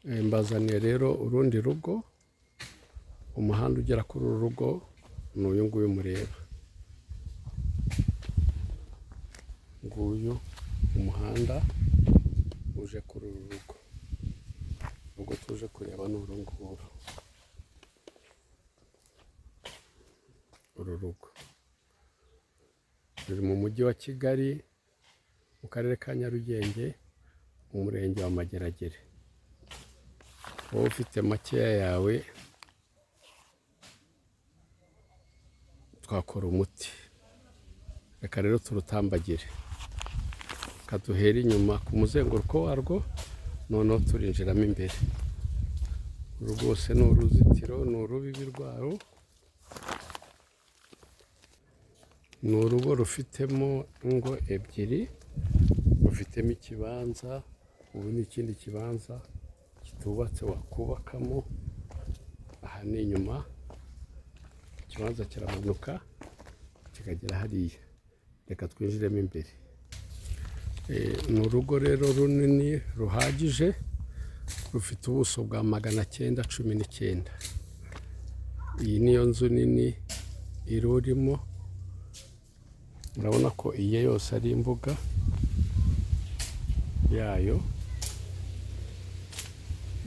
Mbazaniye rero urundi rugo, umuhanda ugera kuri uru rugo ni uyu nguyu mureba. Nguyu umuhanda uje kuri uru rugo. Ubwo tuje kureba ni uru nguru. Uru rugo ruri mu mujyi wa Kigali, mu karere ka Nyarugenge, mu murenge wa Mageragere. Wowe ufite makeya yawe twakora umuti. Reka rero turutambagire, kaduhera inyuma ku muzenguruko warwo, noneho turinjiramo imbere. Uru rwose ni uruzitiro, ni urubibi rwawo. Ni urugo rufitemo ingo ebyiri, rufitemo ikibanza, ubu n'ikindi kibanza kitubatse wakubakamo. Aha ni inyuma, ikibanza kiramanuka kikagera hariya. Reka twinjiremo imbere. Ni urugo rero runini ruhagije, rufite ubuso bwa 919. Iyi niyo nzu nini irurimo. Murabona ko iyi yose ari imbuga yayo.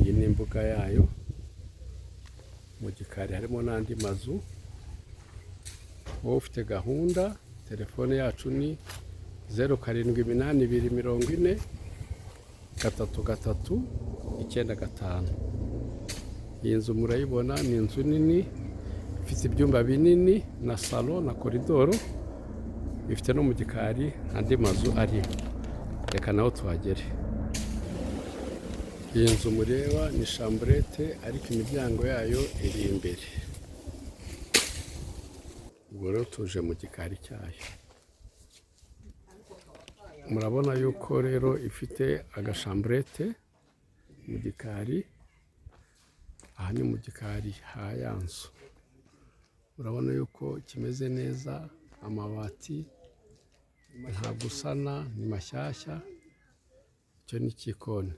Iyi ni imbuga yayo. Mu gikari harimo n'andi mazu. Wowe ufite gahunda, telefone yacu ni 0782403395. Iyi nzu murayibona, ni inzu nini ifite ibyumba binini na salo na koridoro. Ifite no mu gikari andi mazu ari. Reka naho tuhagere. Iyi nzu mureba ni chambrette, ariko imiryango yayo iri imbere. Ubwo rero tuje mu gikari cyayo. Murabona yuko rero ifite agashambrette mu gikari. Aha ni mu gikari ha ya nzu. Murabona yuko kimeze neza, amabati nta gusana, ni mashyashya. Icyo ni ikikoni.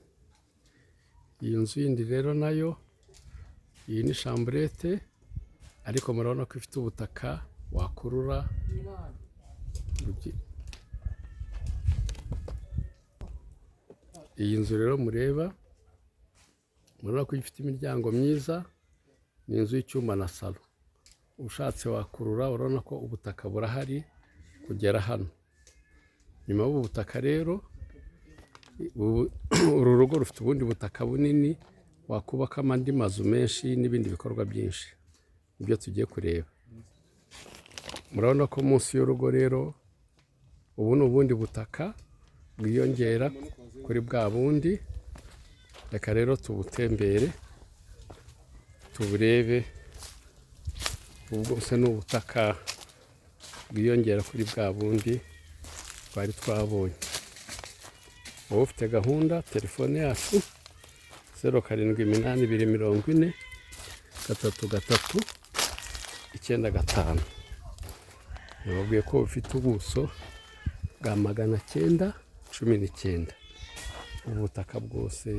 Iyi nzu yindi rero nayo, iyi ni chambrette, ariko murabona ko ifite ubutaka wakurura. Iyi nzu rero mureba, murabona ko ifite imiryango myiza. Ni inzu y'icyumba na salo. Ushatse wakurura, urabona ko ubutaka burahari kugera hano. Nyuma y'ubu butaka rero, uru rugo rufite ubundi butaka bunini wakubakamo andi mazu menshi n'ibindi bikorwa byinshi. Ibyo tugiye kureba. Murabona ko munsi y'urugo rero, ubu ni ubundi butaka bwiyongera kuri bwa bundi. Reka rero tubutembere, tuburebe. Ubu bwose ni ubutaka bwiyongera kuri bwa bundi twari twabonye. Wowe ufite gahunda, telefone yacu 0782403395. Nababwiye ko ufite ubuso bwa 919. Ubutaka bwose